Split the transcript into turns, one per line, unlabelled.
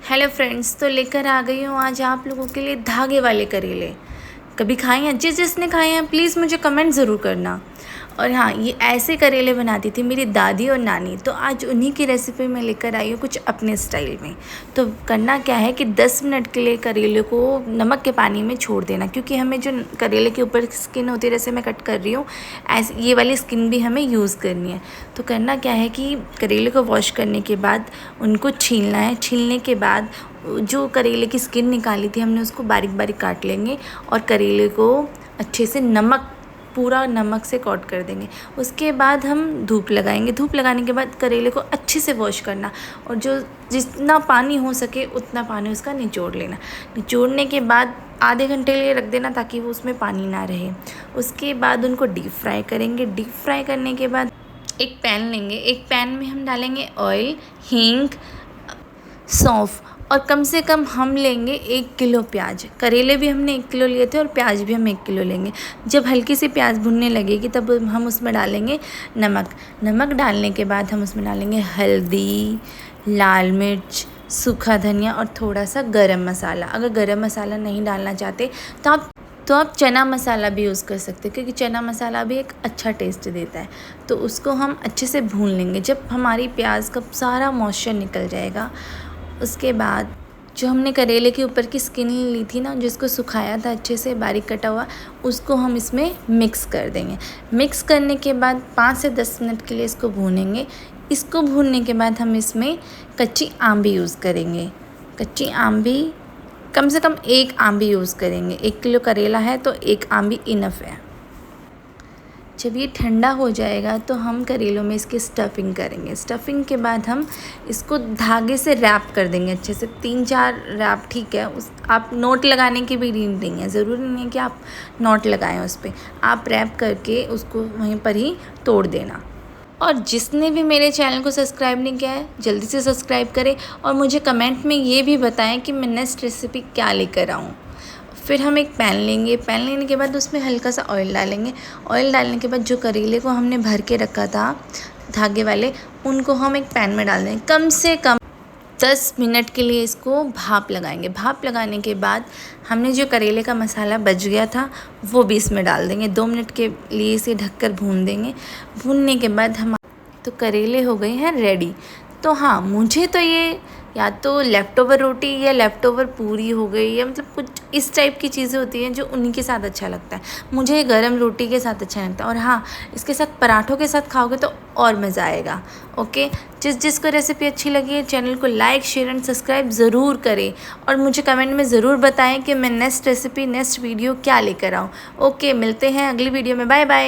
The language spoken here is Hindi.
हेलो फ्रेंड्स, तो लेकर आ गई हूँ आज आप लोगों के लिए धागे वाले करेले। कभी खाए हैं? जिसने खाए हैं प्लीज़ मुझे कमेंट ज़रूर करना। और हाँ, ये ऐसे करेले बनाती थी मेरी दादी और नानी, तो आज उन्हीं की रेसिपी मैं लेकर आई हूँ कुछ अपने स्टाइल में। तो करना क्या है कि 10 मिनट के लिए करेले को नमक के पानी में छोड़ देना, क्योंकि हमें जो करेले के ऊपर स्किन होती है, जैसे मैं कट कर रही हूँ ऐसे ये वाली स्किन भी हमें यूज़ करनी है। तो करना क्या है कि करेले को वॉश करने के बाद उनको छीलना है। छीलने के बाद जो करेले की स्किन निकाली थी हमने उसको बारीक बारीक काट लेंगे और करेले को अच्छे से पूरा नमक से कोट कर देंगे। उसके बाद हम धूप लगाएंगे। धूप लगाने के बाद करेले को अच्छे से वॉश करना और जो जितना पानी हो सके उतना पानी उसका निचोड़ लेना। निचोड़ने के बाद आधे घंटे के लिए रख देना ताकि वो उसमें पानी ना रहे। उसके बाद उनको डीप फ्राई करेंगे। डीप फ्राई करने के बाद एक पैन लेंगे। एक पैन में हम डालेंगे ऑयल, हींग, सौंफ और कम से कम हम लेंगे 1 किलो प्याज। करेले भी हमने 1 किलो लिए थे और प्याज भी हम 1 किलो लेंगे। जब हल्की सी प्याज भुनने लगेगी तब हम उसमें डालेंगे नमक। नमक डालने के बाद हम उसमें डालेंगे हल्दी, लाल मिर्च, सूखा धनिया और थोड़ा सा गरम मसाला। अगर गरम मसाला नहीं डालना चाहते तो आप चना मसाला भी यूज़ कर सकते हैं, क्योंकि चना मसाला भी एक अच्छा टेस्ट देता है। तो उसको हम अच्छे से भून लेंगे। जब हमारी प्याज का सारा मॉइस्चर निकल जाएगा, उसके बाद जो हमने करेले के ऊपर की स्किन ली थी ना, जिसको सुखाया था अच्छे से बारीक कटा हुआ, उसको हम इसमें मिक्स कर देंगे। मिक्स करने के बाद 5 से 10 मिनट के लिए इसको भूनेंगे। इसको भूनने के बाद हम इसमें कच्ची आम भी यूज़ करेंगे। कच्ची आम भी कम से कम 1 आम भी यूज़ करेंगे। 1 किलो करेला है तो 1 आम भी इनफ है। जब ये ठंडा हो जाएगा तो हम करेलों में इसकी स्टफिंग करेंगे। स्टफिंग के बाद हम इसको धागे से रैप कर देंगे अच्छे से। 3-4 रैप ठीक है। आप नोट लगाने की भी नीड नहीं है, ज़रूरी नहीं है कि आप नोट लगाएं उस पर। आप रैप करके उसको वहीं पर ही तोड़ देना। और जिसने भी मेरे चैनल को सब्सक्राइब नहीं किया है जल्दी से सब्सक्राइब करें और मुझे कमेंट में ये भी बताएं कि मैं नेक्स्ट रेसिपी क्या लेकर आऊँ। फिर हम एक पैन लेंगे। पैन लेने के बाद उसमें हल्का सा ऑयल डालेंगे। ऑयल डालने के बाद जो करेले को हमने भर के रखा था धागे वाले, उनको हम एक पैन में डाल देंगे। कम से कम 10 मिनट के लिए इसको भाप लगाएंगे। भाप लगाने के बाद हमने जो करेले का मसाला बच गया था वो भी इसमें डाल देंगे। 2 मिनट के लिए इसे ढककर भून देंगे। भूनने के बाद हम तो करेले हो गए हैं रेडी। तो हाँ, मुझे तो ये या तो लेफ़्ट ओवर रोटी या लेफ़्ट ओवर पूरी हो गई, या मतलब कुछ इस टाइप की चीज़ें होती हैं जो उन्हीं के साथ अच्छा लगता है। मुझे गरम रोटी के साथ अच्छा लगता है। और हाँ, इसके साथ पराठों के साथ खाओगे तो और मज़ा आएगा। ओके, जिसको रेसिपी अच्छी लगी है चैनल को लाइक, शेयर एंड सब्सक्राइब ज़रूर करें और मुझे कमेंट में ज़रूर बताएं कि मैं नेक्स्ट वीडियो क्या लेकर आऊँ। ओके, मिलते हैं अगली वीडियो में। Bye bye.